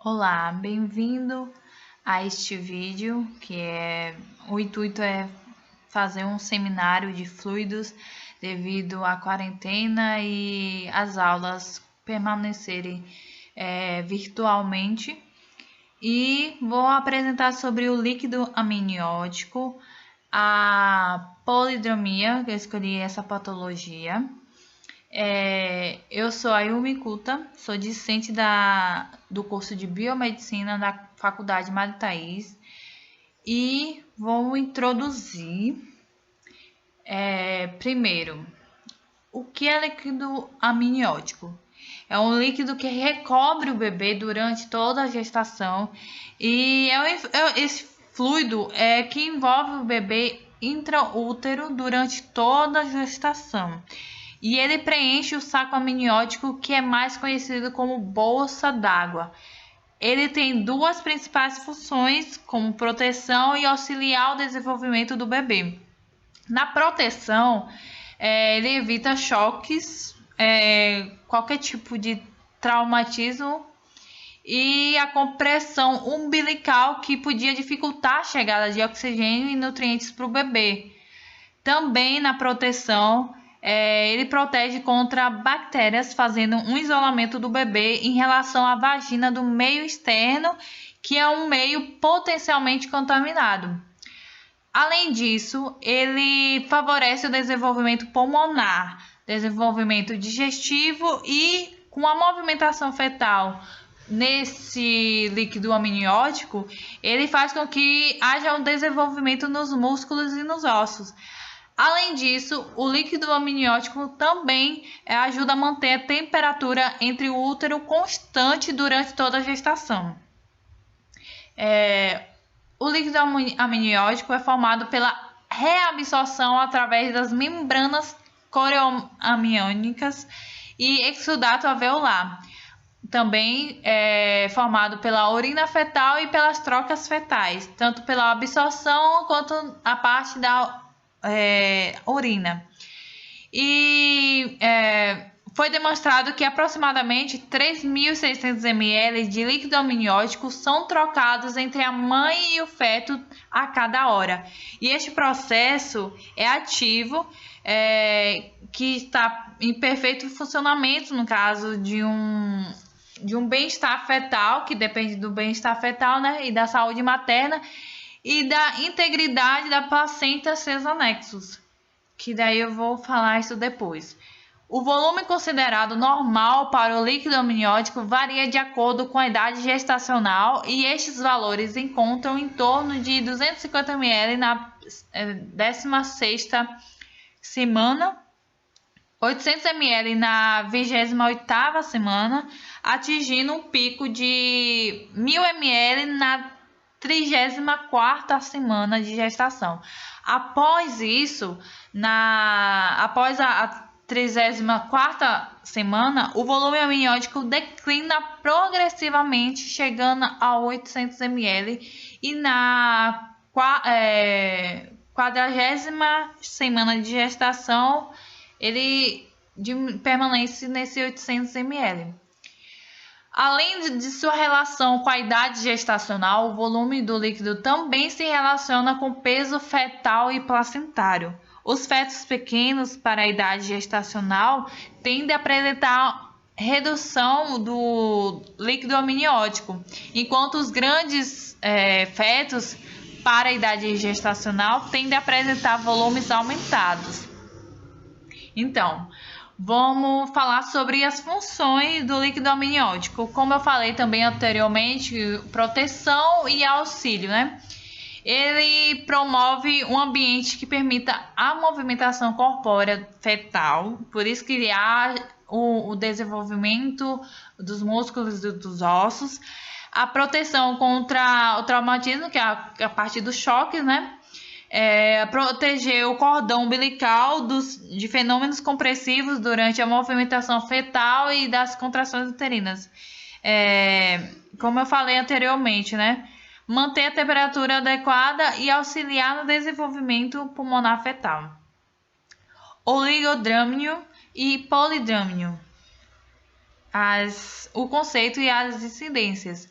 Olá, bem-vindo a este vídeo o intuito é fazer um seminário de fluidos devido à quarentena e as aulas permanecerem virtualmente. E vou apresentar sobre o líquido amniótico, a polidromia, que eu escolhi essa patologia. Eu sou a Yumi Kuta, sou discente do curso de Biomedicina da Faculdade Mário Thaís e vou introduzir primeiro o que é líquido amniótico. É um líquido que recobre o bebê durante toda a gestação e esse fluido que envolve o bebê intraútero durante toda a gestação. E ele preenche o saco amniótico, que é mais conhecido como bolsa d'água. Ele tem duas principais funções, como proteção e auxiliar o desenvolvimento do bebê. Na proteção, ele evita choques, qualquer tipo de traumatismo e a compressão umbilical, que podia dificultar a chegada de oxigênio e nutrientes para o bebê. Também na proteção, ele protege contra bactérias, fazendo um isolamento do bebê em relação à vagina do meio externo, que é um meio potencialmente contaminado. Além disso, ele favorece o desenvolvimento pulmonar, desenvolvimento digestivo e com a movimentação fetal nesse líquido amniótico, ele faz com que haja um desenvolvimento nos músculos e nos ossos. Além disso, o líquido amniótico também ajuda a manter a temperatura entre o útero constante durante toda a gestação. O líquido amniótico é formado pela reabsorção através das membranas coreoamniônicas e exudato alveolar. Também é formado pela urina fetal e pelas trocas fetais, tanto pela absorção quanto a parte da urina. E foi demonstrado que aproximadamente 3.600 ml de líquido amniótico são trocados entre a mãe e o feto a cada hora. E este processo é ativo, que está em perfeito funcionamento no caso de um bem-estar fetal, que depende do bem-estar fetal, né, e da saúde materna, e da integridade da placenta e seus anexos, que daí eu vou falar isso depois. O volume considerado normal para o líquido amniótico varia de acordo com a idade gestacional e estes valores encontram em torno de 250 ml na 16ª semana, 800 ml na 28ª semana, atingindo um pico de 1.000 ml na 34ª semana de gestação. Após isso, após a 34ª semana, o volume amniótico declina progressivamente, chegando a 800 ml, e na 40ª semana de gestação, ele permanece nesse 800 ml. Além de sua relação com a idade gestacional, o volume do líquido também se relaciona com o peso fetal e placentário. Os fetos pequenos para a idade gestacional tendem a apresentar redução do líquido amniótico, enquanto os grandes fetos para a idade gestacional tendem a apresentar volumes aumentados. Então, vamos falar sobre as funções do líquido amniótico. Como eu falei também anteriormente, proteção e auxílio, né? Ele promove um ambiente que permita a movimentação corpórea fetal, por isso que há o desenvolvimento dos músculos e dos ossos, a proteção contra o traumatismo, que é a parte dos choques, né? Proteger o cordão umbilical de fenômenos compressivos durante a movimentação fetal e das contrações uterinas. Como eu falei anteriormente, né? Manter a temperatura adequada e auxiliar no desenvolvimento pulmonar fetal. Oligodrâmnio e polidrâmnio. o conceito e as incidências.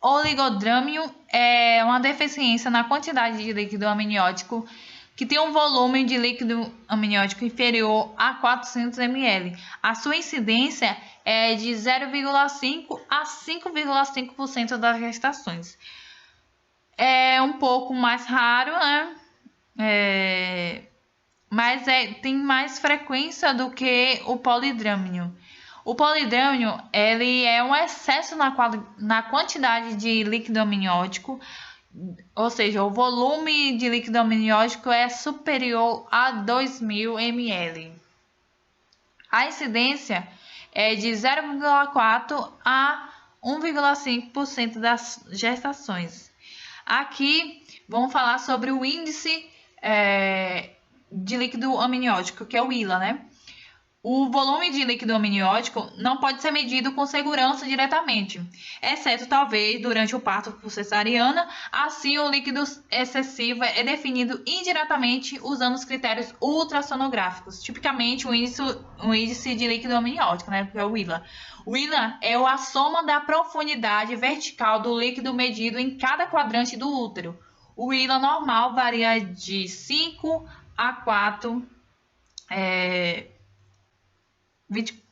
Oligodrâmio é uma deficiência na quantidade de líquido amniótico que tem um volume de líquido amniótico inferior a 400 ml. A sua incidência é de 0,5 a 5,5% das gestações. É um pouco mais raro, né? Mas tem mais frequência do que o polidrâmio. O polidrâmio ele é um excesso na quantidade de líquido amniótico, ou seja, o volume de líquido amniótico é superior a 2.000 ml. A incidência é de 0,4 a 1,5% das gestações. Aqui vamos falar sobre o índice de líquido amniótico, que é o ILA, né? O volume de líquido amniótico não pode ser medido com segurança diretamente, exceto talvez durante o parto por cesariana. Assim, o líquido excessivo é definido indiretamente usando os critérios ultrassonográficos, tipicamente o índice de líquido amniótico, né, que é o ILA. O ILA é a soma da profundidade vertical do líquido medido em cada quadrante do útero. O ILA normal varia de 5 a 4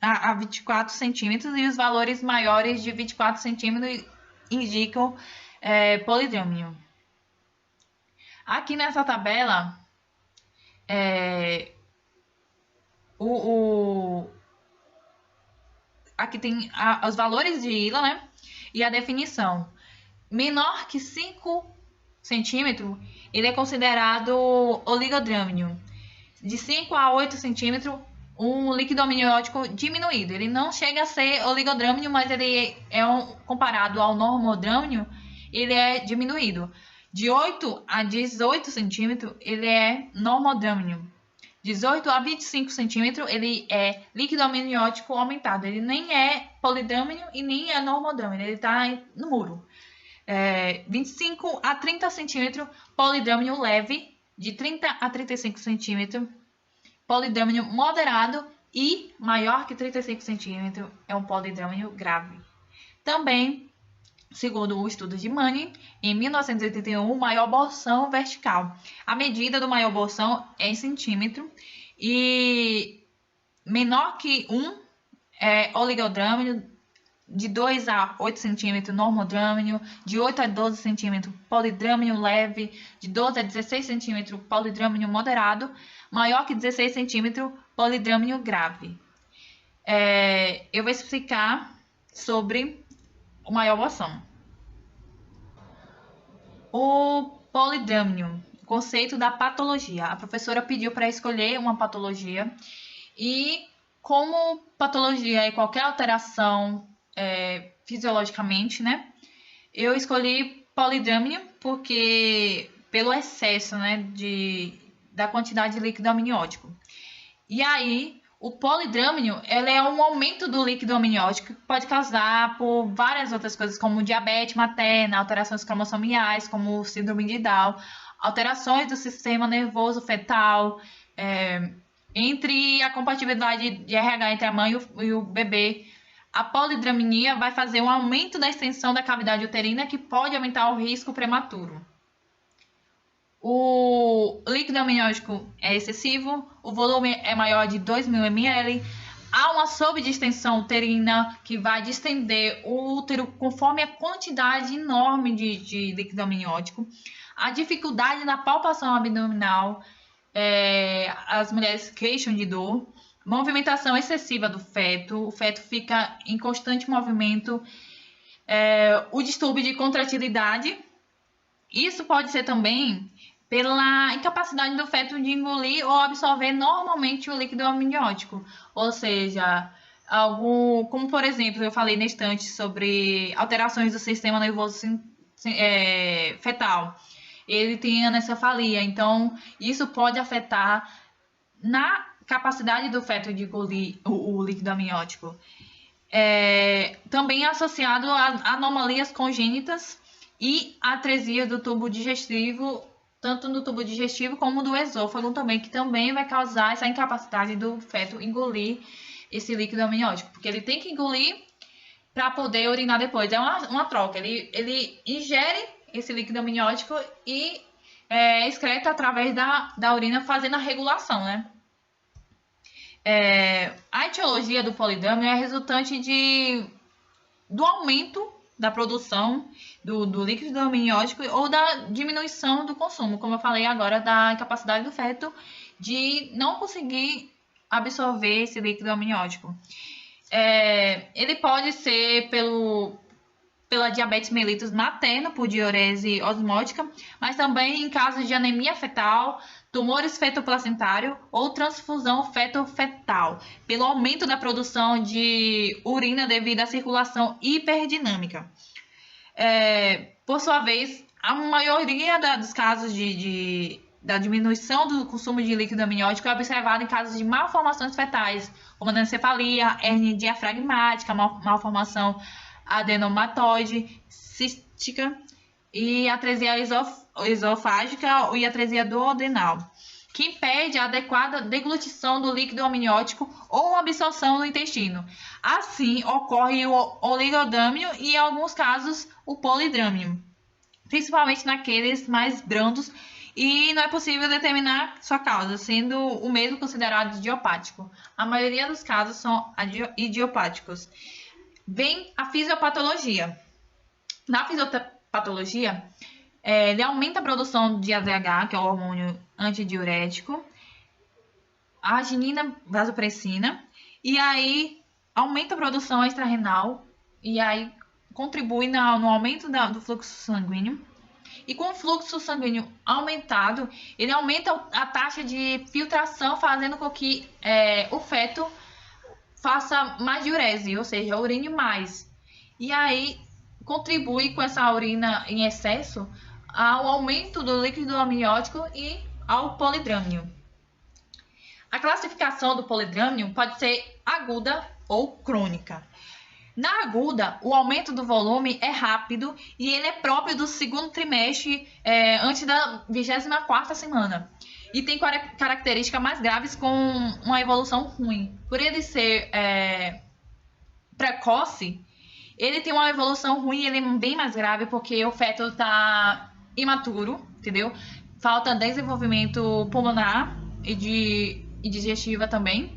a 24 centímetros, e os valores maiores de 24 centímetros indicam polidrâmio. Aqui nessa tabela, aqui tem os valores de ILA, né? E a definição. Menor que 5 centímetros, ele é considerado oligodrâmio. De 5 a 8 centímetros, um líquido amniótico diminuído. Ele não chega a ser oligodrâmio, mas ele comparado ao normodrâmio, ele é diminuído. De 8 a 18 centímetros, ele é normodrâmio. 18 a 25 centímetros, ele é líquido amniótico aumentado. Ele nem é polidrâmio e nem é normodrâmio. Ele está no muro. 25 a 30 centímetros, polidrâmio leve. De 30 a 35 centímetros, polidrâmio moderado, e maior que 35 centímetros é um polidrâmio grave. Também, segundo o estudo de Manning, em 1981, maior bolsão vertical. A medida do maior bolsão é em centímetro, e menor que 1 é oligodrâmio, de 2 a 8 centímetros, normodrâmio, de 8 a 12 centímetros, polidrâmio leve, de 12 a 16 centímetros, polidrâmio moderado, maior que 16 centímetros, polidrâmio grave. Eu vou explicar sobre o maior bolsão. O polidrâmio, conceito da patologia. A professora pediu para escolher uma patologia, e como patologia é qualquer alteração fisiologicamente, né? Eu escolhi polidrâmio porque pelo excesso, né, da quantidade de líquido amniótico. E aí, o polidrâmio, ele é um aumento do líquido amniótico que pode causar por várias outras coisas, como diabetes materna, alterações cromossomiais, como síndrome de Down, alterações do sistema nervoso fetal, entre a compatibilidade de RH entre a mãe e o bebê. A polidramnia vai fazer um aumento da extensão da cavidade uterina, que pode aumentar o risco prematuro. O líquido amniótico é excessivo, o volume é maior de 2.000 ml, há uma subdistensão uterina que vai distender o útero conforme a quantidade enorme de líquido amniótico, a dificuldade na palpação abdominal, as mulheres queixam de dor, movimentação excessiva do feto, o feto fica em constante movimento, o distúrbio de contratilidade. Isso pode ser também pela incapacidade do feto de engolir ou absorver normalmente o líquido amniótico, ou seja, como por exemplo, eu falei na estante sobre alterações do sistema nervoso fetal. Ele tem anencefalia, então isso pode afetar na capacidade do feto de engolir o líquido amniótico. Também é associado a anomalias congênitas e atresia do tubo digestivo, tanto no tubo digestivo como do esôfago também, que também vai causar essa incapacidade do feto engolir esse líquido amniótico, porque ele tem que engolir para poder urinar depois. É uma troca. Ele ingere esse líquido amniótico e excreta através da urina, fazendo a regulação, né? A etiologia do polidrâmio é resultante do aumento da produção do líquido amniótico ou da diminuição do consumo, como eu falei agora, da incapacidade do feto de não conseguir absorver esse líquido amniótico. Ele pode ser pela diabetes mellitus materna, por diurese osmótica, mas também em casos de anemia fetal, tumores fetoplacentários ou transfusão feto-fetal, pelo aumento da produção de urina devido à circulação hiperdinâmica. Por sua vez, a maioria dos casos da diminuição do consumo de líquido amniótico é observada em casos de malformações fetais, como anencefalia, hérnia diafragmática, malformação adenomatoide, cística e atresia esofágica e atresia duodenal, que impede a adequada deglutição do líquido amniótico ou absorção no intestino. Assim, ocorre o oligodrâmio e, em alguns casos, o polidrâmio, principalmente naqueles mais brandos, e não é possível determinar sua causa, sendo o mesmo considerado idiopático. A maioria dos casos são idiopáticos. Vem a fisiopatologia. Na fisiopatologia, ele aumenta a produção de ADH, que é o hormônio antidiurético, a arginina vasopressina, e aí aumenta a produção extrarenal, e aí contribui no aumento do fluxo sanguíneo. E com o fluxo sanguíneo aumentado, ele aumenta a taxa de filtração, fazendo com que o feto faça mais diurese, ou seja, urine mais. E aí contribui com essa urina em excesso ao aumento do líquido amniótico e ao polidrâmio. A classificação do polidrâmio pode ser aguda ou crônica. Na aguda, o aumento do volume é rápido e ele é próprio do segundo trimestre, antes da 24ª semana. E tem características mais graves com uma evolução ruim. Por ele ser precoce, ele tem uma evolução ruim, ele é bem mais grave porque o feto está imaturo, entendeu? Falta desenvolvimento pulmonar e digestiva também.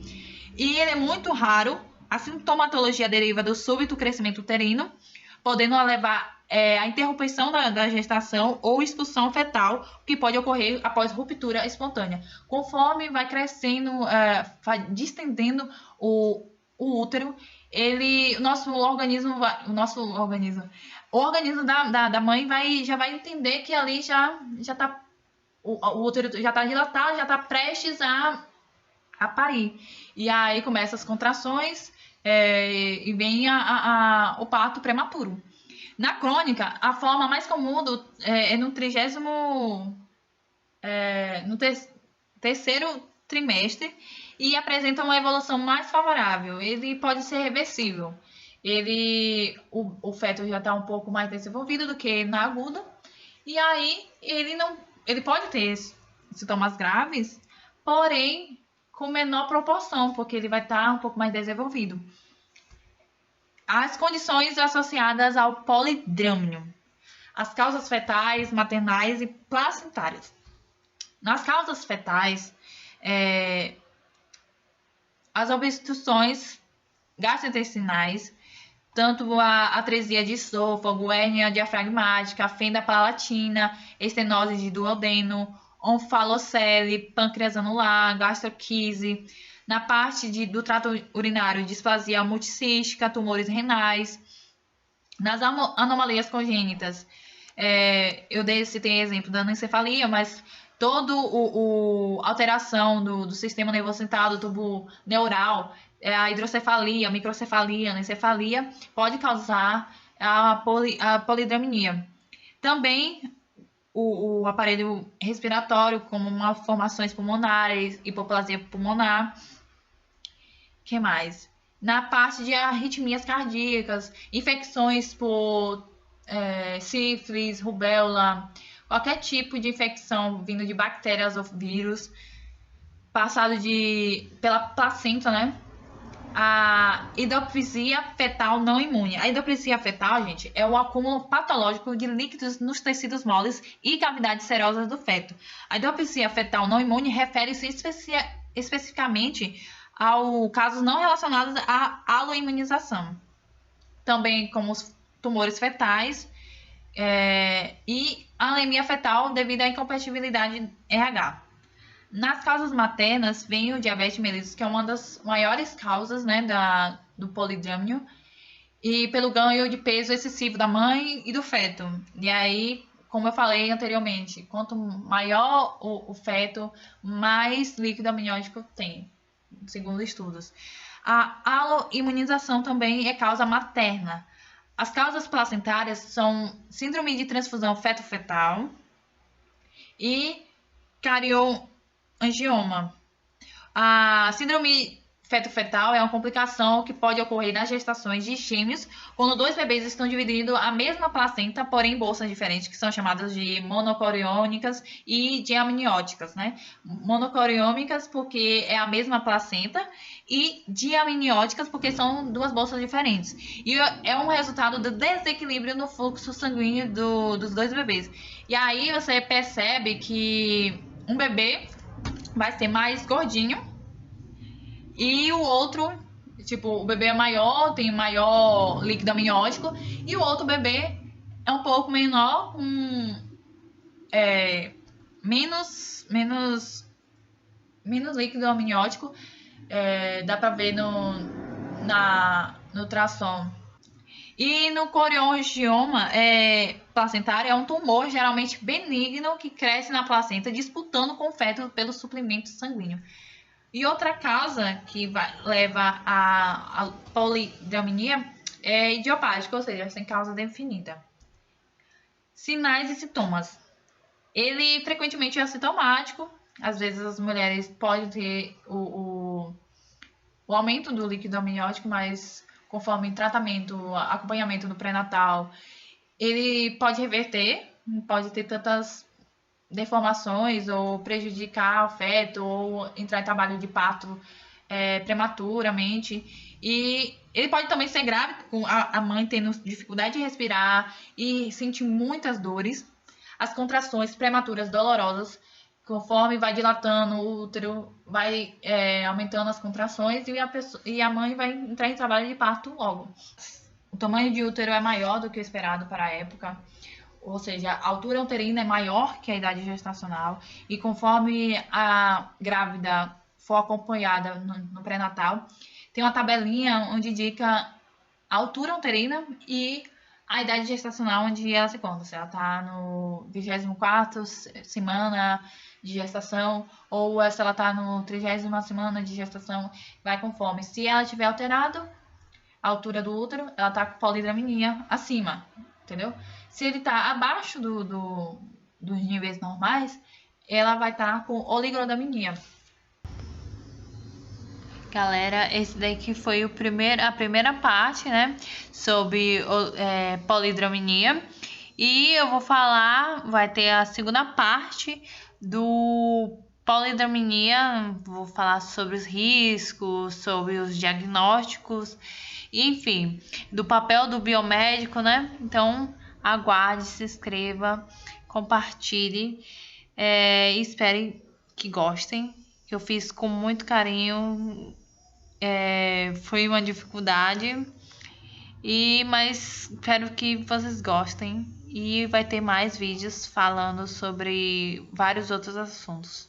E ele é muito raro. A sintomatologia deriva do súbito crescimento uterino, podendo levar à interrupção da gestação ou expulsão fetal, que pode ocorrer após ruptura espontânea. Conforme vai crescendo, vai distendendo o útero, o organismo da mãe já vai entender que ali o útero já está dilatado, já está prestes a parir. E aí começam as contrações e vem o parto prematuro. Na crônica, a forma mais comum é no terceiro trimestre e apresenta uma evolução mais favorável. Ele pode ser reversível. O feto já está um pouco mais desenvolvido do que na aguda. E aí ele pode ter sintomas graves, porém com menor proporção, porque ele vai estar um pouco mais desenvolvido. As condições associadas ao polidrâmio. As causas fetais, maternais e placentárias. Nas causas fetais, as obstruções gastrointestinais, tanto a atresia de esôfago, hérnia diafragmática, fenda palatina, estenose de duodeno, onfalocele, pâncreas anular, gastroquise. Na parte do trato urinário, displasia multicística, tumores renais. Nas anomalias congênitas, eu citei exemplo da anencefalia, mas toda alteração do sistema nervoso central, do tubo neural, a hidrocefalia, a microcefalia, a anencefalia, pode causar a polidramnia. Também o aparelho respiratório, como malformações pulmonares, hipoplasia pulmonar. O que mais? Na parte de arritmias cardíacas, infecções por sífilis, rubéola, qualquer tipo de infecção vindo de bactérias ou vírus, passado pela placenta, né? a hidropisia fetal não imune. A hidropisia fetal, gente, é o acúmulo patológico de líquidos nos tecidos moles e cavidades serosas do feto. A hidropisia fetal não imune refere-se especificamente a casos não relacionados à aloimunização, também como os tumores fetais e anemia fetal devido à incompatibilidade RH. Nas causas maternas, vem o diabetes mellitus, que é uma das maiores causas, né, do polidrômio, e pelo ganho de peso excessivo da mãe e do feto. E aí, como eu falei anteriormente, quanto maior o feto, mais líquido amniótico tem, segundo estudos. A aloimunização também é causa materna. As causas placentárias são síndrome de transfusão feto-fetal e carioangioma. A síndrome feto-fetal é uma complicação que pode ocorrer nas gestações de gêmeos quando dois bebês estão dividindo a mesma placenta, porém em bolsas diferentes, que são chamadas de monocoriônicas e diamnióticas, né? Monocoriônicas porque é a mesma placenta e diamnióticas porque são duas bolsas diferentes. E é um resultado do desequilíbrio no fluxo sanguíneo dos dois bebês. E aí você percebe que um bebê vai ser mais gordinho e o outro, tipo, o bebê é maior, tem maior líquido amniótico, e o outro bebê é um pouco menor, menos líquido amniótico, dá pra ver no ultrassom. E no coriongioma placentário é um tumor geralmente benigno que cresce na placenta disputando com o feto pelo suplemento sanguíneo. E outra causa que leva à polidrominia é idiopática, ou seja, sem causa definida. Sinais e sintomas. Ele frequentemente é assintomático. Às vezes as mulheres podem ter o aumento do líquido amniótico, mas conforme tratamento, acompanhamento do pré-natal, ele pode reverter, pode ter tantas deformações ou prejudicar o feto ou entrar em trabalho de parto prematuramente. E ele pode também ser grave, com a mãe tendo dificuldade de respirar e sentir muitas dores. As contrações prematuras dolorosas, conforme vai dilatando o útero, vai aumentando as contrações e a mãe vai entrar em trabalho de parto logo. O tamanho de útero é maior do que o esperado para a época, ou seja, a altura uterina é maior que a idade gestacional, e conforme a grávida for acompanhada no pré-natal, tem uma tabelinha onde indica a altura uterina e a idade gestacional onde ela se encontra, se ela está no 24ª semana de gestação ou se ela está no 30ª semana de gestação, vai conforme. Se ela tiver alterado a altura do útero, ela está com polidrominia acima, entendeu? Se ele está abaixo dos níveis normais, ela vai estar com oligodraminia. Galera, esse daqui foi a primeira parte, né, sobre polidrominia. E eu vou falar, vai ter a segunda parte do polidrominia. Vou falar sobre os riscos, sobre os diagnósticos, enfim, do papel do biomédico, né? Então, aguarde, se inscreva, compartilhe e espere que gostem, que eu fiz com muito carinho. Foi uma dificuldade, mas espero que vocês gostem e vai ter mais vídeos falando sobre vários outros assuntos.